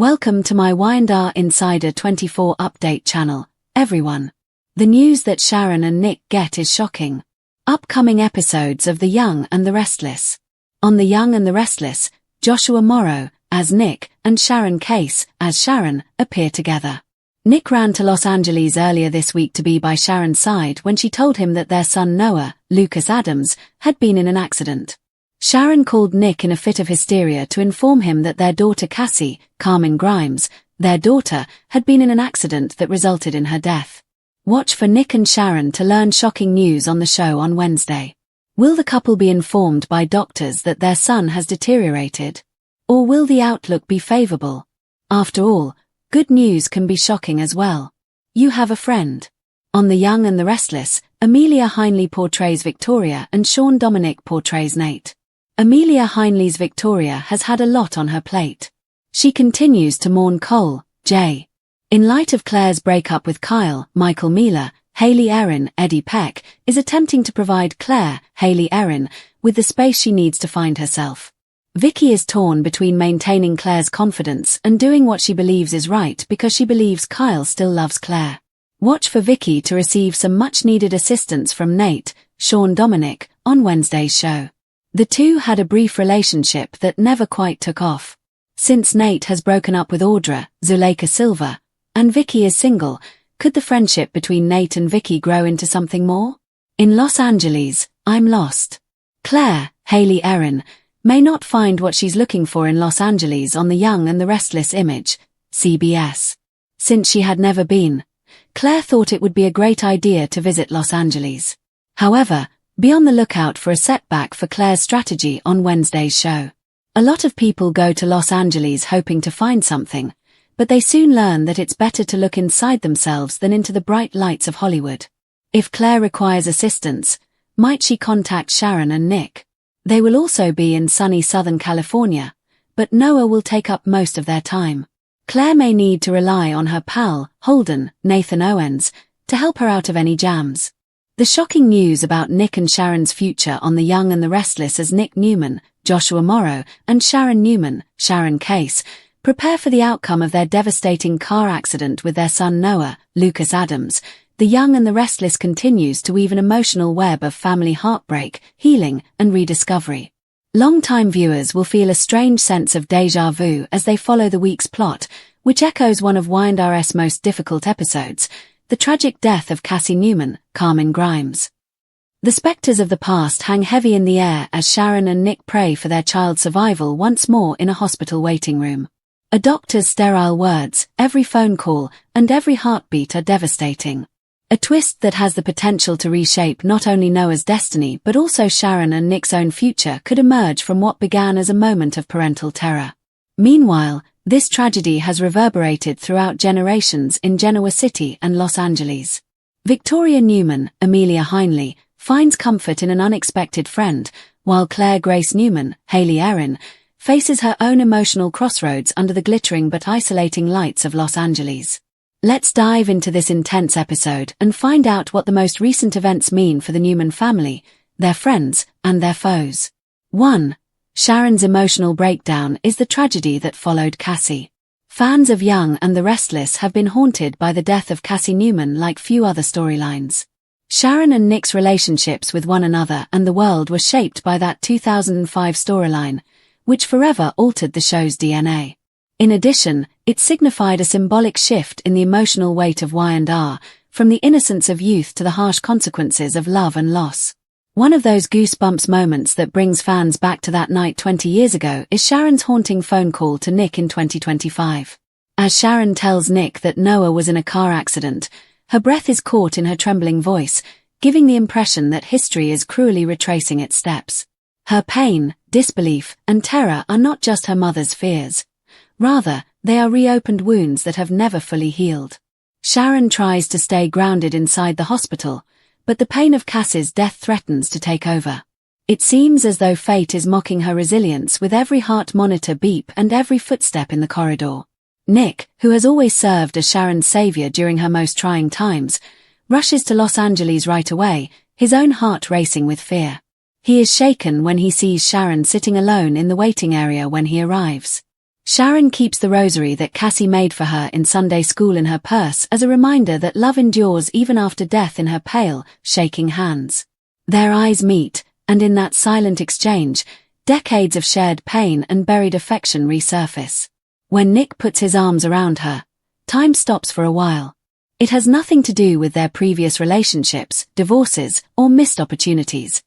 Welcome to my Y&R Insider 24 update channel, everyone. The news that Sharon and Nick get is shocking. Upcoming episodes of The Young and the Restless. On The Young and the Restless, Joshua Morrow, as Nick, and Sharon Case, as Sharon, appear together. Nick ran to Los Angeles earlier this week to be by Sharon's side when she told him that their son Noah, Lucas Adams, had been in an accident. Sharon called Nick in a fit of hysteria to inform him that their daughter Cassie, Carmen Grimes, their daughter, had been in an accident that resulted in her death. Watch for Nick and Sharon to learn shocking news on the show on Wednesday. Will the couple be informed by doctors that their son has deteriorated? Or will the outlook be favorable? After all, good news can be shocking as well. You have a friend. On The Young and the Restless, Amelia Heinle portrays Victoria and Sean Dominic portrays Nate. Amelia Heinle's Victoria has had a lot on her plate. She continues to mourn Cole, Jay. In light of Claire's breakup with Kyle, Michael Mealer, Hayley Erin, Eddie Peck, is attempting to provide Claire, Hayley Erin, with the space she needs to find herself. Vicky is torn between maintaining Claire's confidence and doing what she believes is right because she believes Kyle still loves Claire. Watch for Vicky to receive some much-needed assistance from Nate, Sean Dominic, on Wednesday's show. The two had a brief relationship that never quite took off. Since Nate has broken up with Audra, Zuleika Silva, and Vicky is single, could the friendship between Nate and Vicky grow into something more? In Los Angeles, I'm lost. Claire, Hayley Erin, may not find what she's looking for in Los Angeles on The Young and the Restless image, CBS. Since she had never been, Claire thought it would be a great idea to visit Los Angeles. However, be on the lookout for a setback for Claire's strategy on Wednesday's show. A lot of people go to Los Angeles hoping to find something, but they soon learn that it's better to look inside themselves than into the bright lights of Hollywood. If Claire requires assistance, might she contact Sharon and Nick? They will also be in sunny Southern California, but Noah will take up most of their time. Claire may need to rely on her pal, Holden, Nathan Owens, to help her out of any jams. The shocking news about Nick and Sharon's future on The Young and the Restless as Nick Newman, Joshua Morrow, and Sharon Newman, Sharon Case, prepare for the outcome of their devastating car accident with their son Noah, Lucas Adams. The Young and the Restless continues to weave an emotional web of family heartbreak, healing, and rediscovery. Long-time viewers will feel a strange sense of déjà vu as they follow the week's plot, which echoes one of Y&R's most difficult episodes, the tragic death of Cassie Newman, Carmen Grimes. The specters of the past hang heavy in the air as Sharon and Nick pray for their child's survival once more in a hospital waiting room. A doctor's sterile words, every phone call, and every heartbeat are devastating. A twist that has the potential to reshape not only Noah's destiny but also Sharon and Nick's own future could emerge from what began as a moment of parental terror. Meanwhile, this tragedy has reverberated throughout generations in Genoa City and Los Angeles. Victoria Newman, Amelia Heinle, finds comfort in an unexpected friend, while Claire Grace Newman, Hayley Erin, faces her own emotional crossroads under the glittering but isolating lights of Los Angeles. Let's dive into this intense episode and find out what the most recent events mean for the Newman family, their friends, and their foes. 1. Sharon's emotional breakdown is the tragedy that followed Cassie. Fans of Young and the Restless have been haunted by the death of Cassie Newman like few other storylines. Sharon and Nick's relationships with one another and the world were shaped by that 2005 storyline, which forever altered the show's DNA. In addition, it signified a symbolic shift in the emotional weight of Y&R, from the innocence of youth to the harsh consequences of love and loss. One of those goosebumps moments that brings fans back to that night 20 years ago is Sharon's haunting phone call to Nick in 2025. As Sharon tells Nick that Noah was in a car accident, her breath is caught in her trembling voice, giving the impression that history is cruelly retracing its steps. Her pain, disbelief, and terror are not just her mother's fears. Rather, they are reopened wounds that have never fully healed. Sharon tries to stay grounded inside the hospital, but the pain of Cassie's death threatens to take over. It seems as though fate is mocking her resilience with every heart monitor beep and every footstep in the corridor. Nick, who has always served as Sharon's savior during her most trying times, rushes to Los Angeles right away, his own heart racing with fear. He is shaken when he sees Sharon sitting alone in the waiting area when he arrives. Sharon keeps the rosary that Cassie made for her in Sunday school in her purse as a reminder that love endures even after death in her pale, shaking hands. Their eyes meet, and in that silent exchange, decades of shared pain and buried affection resurface. When Nick puts his arms around her, time stops for a while. It has nothing to do with their previous relationships, divorces, or missed opportunities.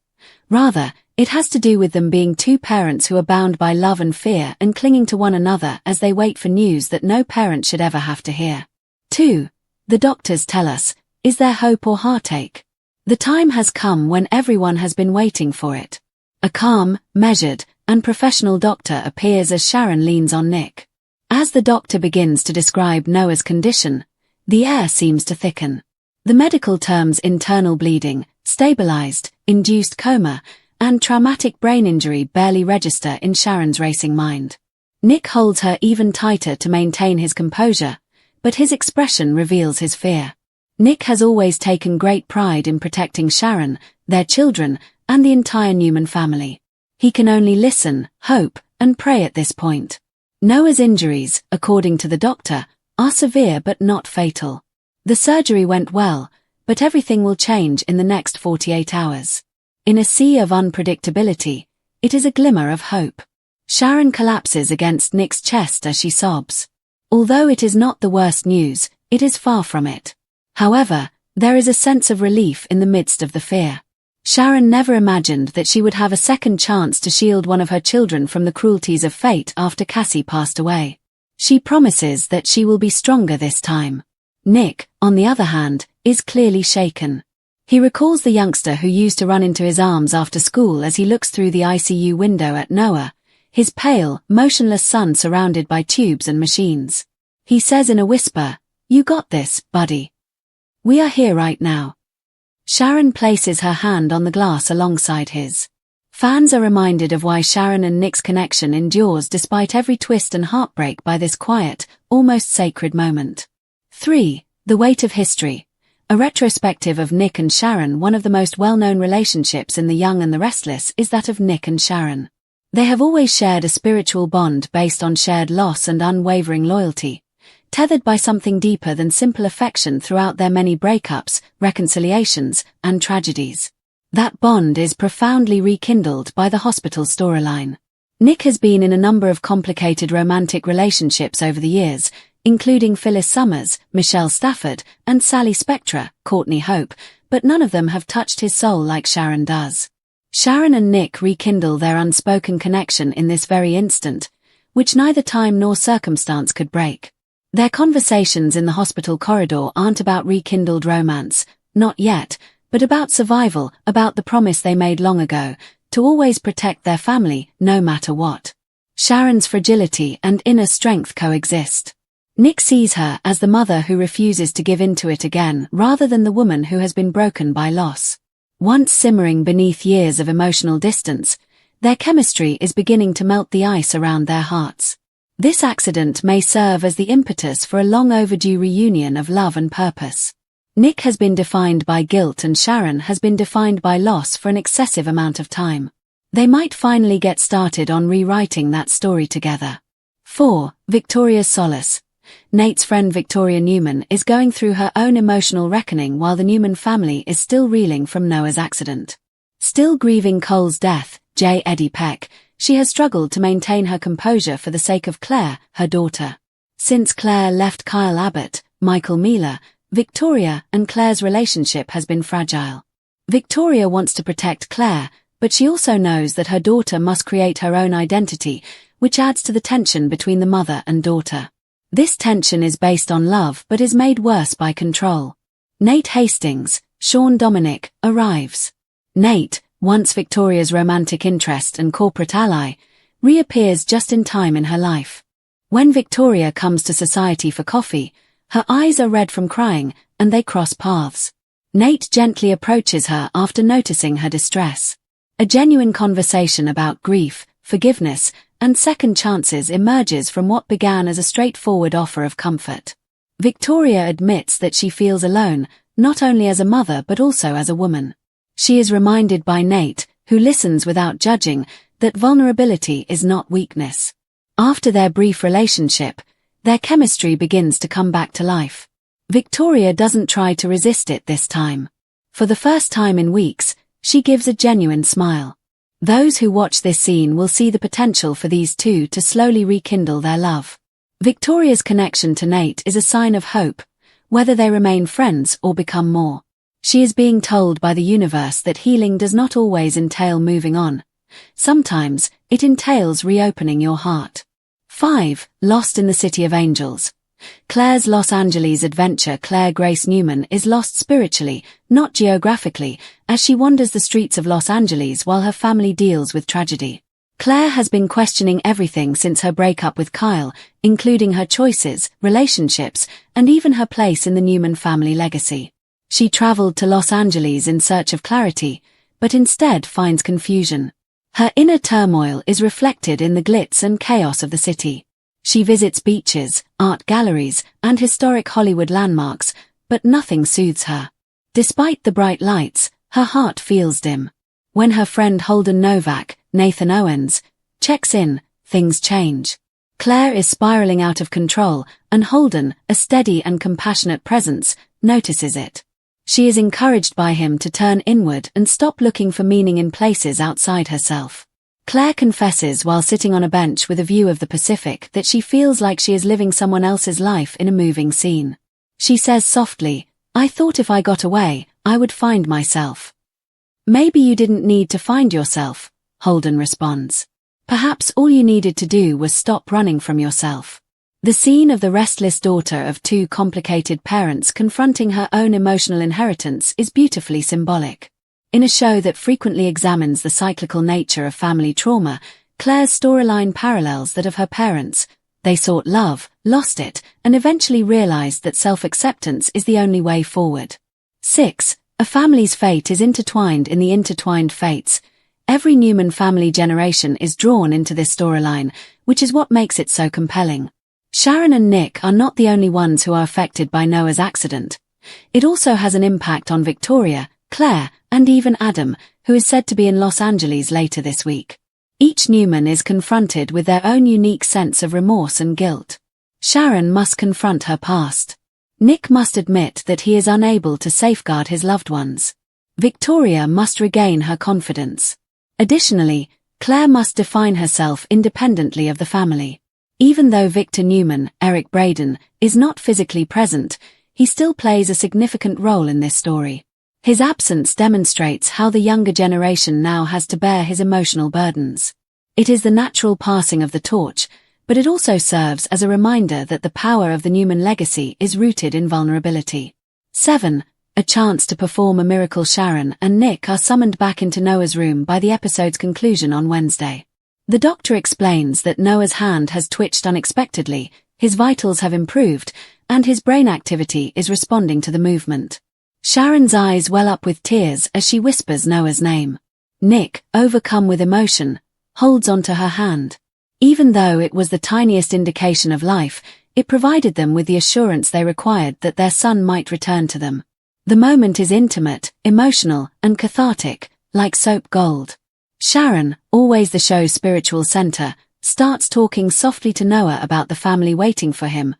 Rather, it has to do with them being two parents who are bound by love and fear and clinging to one another as they wait for news that no parent should ever have to hear. 2. The doctors tell us, is there hope or heartache? The time has come when everyone has been waiting for it. A calm, measured, and professional doctor appears as Sharon leans on Nick. As the doctor begins to describe Noah's condition, the air seems to thicken. The medical terms internal bleeding, stabilized, induced coma, and traumatic brain injury barely register in Sharon's racing mind. Nick holds her even tighter to maintain his composure, but his expression reveals his fear. Nick has always taken great pride in protecting Sharon, their children, and the entire Newman family. He can only listen, hope, and pray at this point. Noah's injuries, according to the doctor, are severe but not fatal. The surgery went well, but everything will change in the next 48 hours. In a sea of unpredictability, it is a glimmer of hope. Sharon collapses against Nick's chest as she sobs. Although it is not the worst news, it is far from it. However, there is a sense of relief in the midst of the fear. Sharon never imagined that she would have a second chance to shield one of her children from the cruelties of fate after Cassie passed away. She promises that she will be stronger this time. Nick, on the other hand, is clearly shaken. He recalls the youngster who used to run into his arms after school as he looks through the ICU window at Noah, his pale, motionless son surrounded by tubes and machines. He says in a whisper, "You got this, buddy. We are here right now." Sharon places her hand on the glass alongside his. Fans are reminded of why Sharon and Nick's connection endures despite every twist and heartbreak by this quiet, almost sacred moment. 3. The Weight of History. A retrospective of Nick and Sharon. One of the most well-known relationships in The Young and the Restless is that of Nick and Sharon. They have always shared a spiritual bond based on shared loss and unwavering loyalty, tethered by something deeper than simple affection throughout their many breakups, reconciliations, and tragedies. That bond is profoundly rekindled by the hospital storyline. Nick has been in a number of complicated romantic relationships over the years, including Phyllis Summers, Michelle Stafford, and Sally Spectra, Courtney Hope, but none of them have touched his soul like Sharon does. Sharon and Nick rekindle their unspoken connection in this very instant, which neither time nor circumstance could break. Their conversations in the hospital corridor aren't about rekindled romance, not yet, but about survival, about the promise they made long ago, to always protect their family, no matter what. Sharon's fragility and inner strength coexist. Nick sees her as the mother who refuses to give in to it again rather than the woman who has been broken by loss. Once simmering beneath years of emotional distance, their chemistry is beginning to melt the ice around their hearts. This accident may serve as the impetus for a long overdue reunion of love and purpose. Nick has been defined by guilt and Sharon has been defined by loss for an excessive amount of time. They might finally get started on rewriting that story together. 4. Victoria's solace. Nate's friend Victoria Newman is going through her own emotional reckoning while the Newman family is still reeling from Noah's accident. Still grieving Cole's death, J. Eddie Peck, she has struggled to maintain her composure for the sake of Claire, her daughter. Since Claire left Kyle Abbott, Michael Mealer, Victoria and Claire's relationship has been fragile. Victoria wants to protect Claire, but she also knows that her daughter must create her own identity, which adds to the tension between the mother and daughter. This tension is based on love but is made worse by control. Nate Hastings, Sean Dominic, arrives. Nate, once Victoria's romantic interest and corporate ally, reappears just in time in her life. When Victoria comes to society for coffee, her eyes are red from crying, and they cross paths. Nate gently approaches her after noticing her distress. A genuine conversation about grief, forgiveness, and second chances emerges from what began as a straightforward offer of comfort. Victoria admits that she feels alone, not only as a mother but also as a woman. She is reminded by Nate, who listens without judging, that vulnerability is not weakness. After their brief relationship, their chemistry begins to come back to life. Victoria doesn't try to resist it this time. For the first time in weeks, she gives a genuine smile. Those who watch this scene will see the potential for these two to slowly rekindle their love. Victoria's connection to Nate is a sign of hope, whether they remain friends or become more. She is being told by the universe that healing does not always entail moving on. Sometimes, it entails reopening your heart. 5. Lost in the City of Angels. Claire's Los Angeles adventure. Claire Grace Newman is lost spiritually, not geographically, as she wanders the streets of Los Angeles while her family deals with tragedy. Claire has been questioning everything since her breakup with Kyle, including her choices, relationships, and even her place in the Newman family legacy. She traveled to Los Angeles in search of clarity, but instead finds confusion. Her inner turmoil is reflected in the glitz and chaos of the city. She visits beaches, art galleries, and historic Hollywood landmarks, but nothing soothes her. Despite the bright lights, her heart feels dim. When her friend Holden Novak, Nathan Owens, checks in, things change. Claire is spiraling out of control, and Holden, a steady and compassionate presence, notices it. She is encouraged by him to turn inward and stop looking for meaning in places outside herself. Claire confesses while sitting on a bench with a view of the Pacific that she feels like she is living someone else's life in a moving scene. She says softly, "I thought if I got away, I would find myself." "Maybe you didn't need to find yourself," Holden responds. "Perhaps all you needed to do was stop running from yourself." The scene of the restless daughter of two complicated parents confronting her own emotional inheritance is beautifully symbolic. In a show that frequently examines the cyclical nature of family trauma, Claire's storyline parallels that of her parents. They sought love, lost it, and eventually realized that self-acceptance is the only way forward. 6. A family's fate is intertwined in the intertwined fates. Every Newman family generation is drawn into this storyline, which is what makes it so compelling. Sharon and Nick are not the only ones who are affected by Noah's accident. It also has an impact on Victoria, Claire, and even Adam, who is said to be in Los Angeles later this week. Each Newman is confronted with their own unique sense of remorse and guilt. Sharon must confront her past. Nick must admit that he is unable to safeguard his loved ones. Victoria must regain her confidence. Additionally, Claire must define herself independently of the family. Even though Victor Newman, Eric Braeden, is not physically present, he still plays a significant role in this story. His absence demonstrates how the younger generation now has to bear his emotional burdens. It is the natural passing of the torch, but it also serves as a reminder that the power of the Newman legacy is rooted in vulnerability. 7. A chance to perform a miracle. Sharon and Nick are summoned back into Noah's room by the episode's conclusion on Wednesday. The doctor explains that Noah's hand has twitched unexpectedly, his vitals have improved, and his brain activity is responding to the movement. Sharon's eyes well up with tears as she whispers Noah's name. Nick, overcome with emotion, holds onto her hand. Even though it was the tiniest indication of life, it provided them with the assurance they required that their son might return to them. The moment is intimate, emotional, and cathartic, like soap gold. Sharon, always the show's spiritual center, starts talking softly to Noah about the family waiting for him,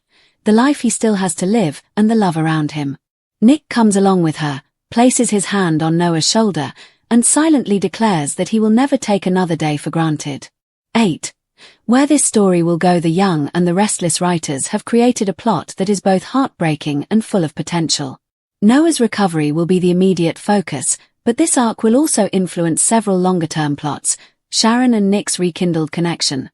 the life he still has to live, and the love around him. Nick comes along with her, places his hand on Noah's shoulder, and silently declares that he will never take another day for granted. 8. Where this story will go. The Young and the Restless writers have created a plot that is both heartbreaking and full of potential. Noah's recovery will be the immediate focus, but this arc will also influence several longer-term plots. Sharon and Nick's rekindled connection.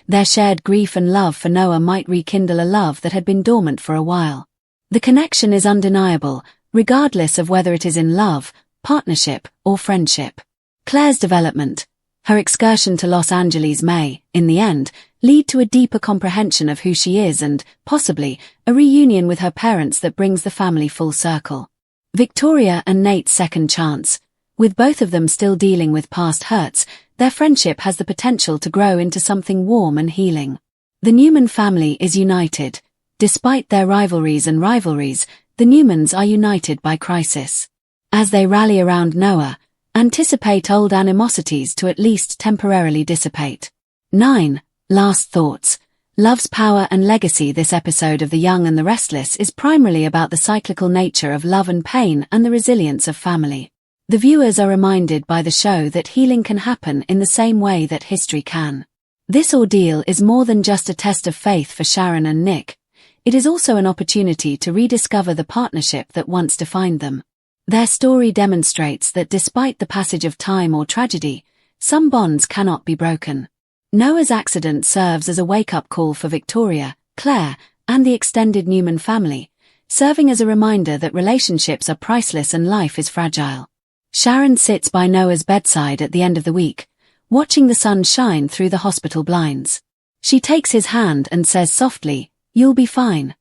Their shared grief and love for Noah might rekindle a love that had been dormant for a while. The connection is undeniable, regardless of whether it is in love, partnership, or friendship. Claire's development. Her excursion to Los Angeles may, in the end, lead to a deeper comprehension of who she is and, possibly, a reunion with her parents that brings the family full circle. Victoria and Nate's second chance. With both of them still dealing with past hurts, their friendship has the potential to grow into something warm and healing. The Newman family is united. Despite their rivalries, the Newmans are united by crisis. As they rally around Noah, anticipate old animosities to at least temporarily dissipate. 9. Last thoughts. Love's power and legacy. This episode of The Young and the Restless is primarily about the cyclical nature of love and pain and the resilience of family. The viewers are reminded by the show that healing can happen in the same way that history can. This ordeal is more than just a test of faith for Sharon and Nick. It is also an opportunity to rediscover the partnership that once defined them. Their story demonstrates that despite the passage of time or tragedy, some bonds cannot be broken. Noah's accident serves as a wake-up call for Victoria, Claire, and the extended Newman family, serving as a reminder that relationships are priceless and life is fragile. Sharon sits by Noah's bedside at the end of the week, watching the sun shine through the hospital blinds. She takes his hand and says softly, "You'll be fine.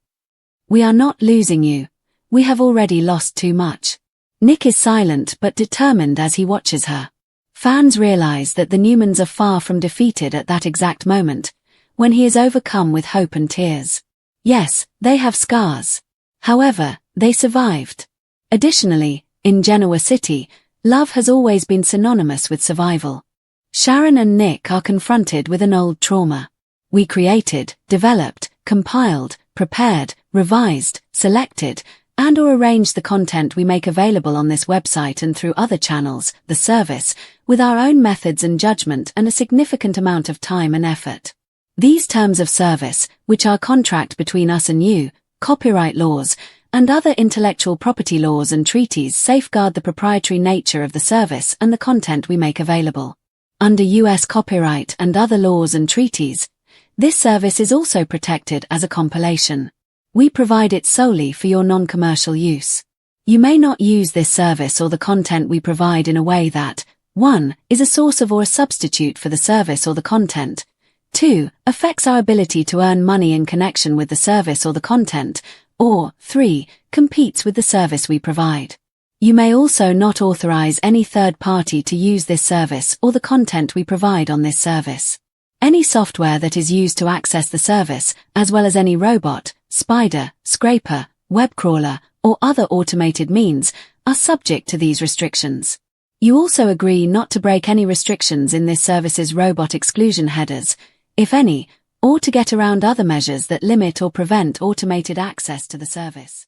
We are not losing you. We have already lost too much." Nick is silent but determined as he watches her. Fans realize that the Newmans are far from defeated at that exact moment, when he is overcome with hope and tears. Yes, they have scars. However, they survived. Additionally, in Genoa City, love has always been synonymous with survival. Sharon and Nick are confronted with an old trauma. We created, developed, compiled, prepared, revised, selected, and/or arranged the content we make available on this website and through other channels, the service, with our own methods and judgment and a significant amount of time and effort. These terms of service, which are contract between us and you, copyright laws, and other intellectual property laws and treaties safeguard the proprietary nature of the service and the content we make available. Under U.S. copyright and other laws and treaties, this service is also protected as a compilation. We provide it solely for your non-commercial use. You may not use this service or the content we provide in a way that 1. Is a source of or a substitute for the service or the content, 2. Affects our ability to earn money in connection with the service or the content, or 3. Competes with the service we provide. You may also not authorize any third party to use this service or the content we provide on this service. Any software that is used to access the service, as well as any robot, spider, scraper, web crawler, or other automated means, are subject to these restrictions. You also agree not to break any restrictions in this service's robot exclusion headers, if any, or to get around other measures that limit or prevent automated access to the service.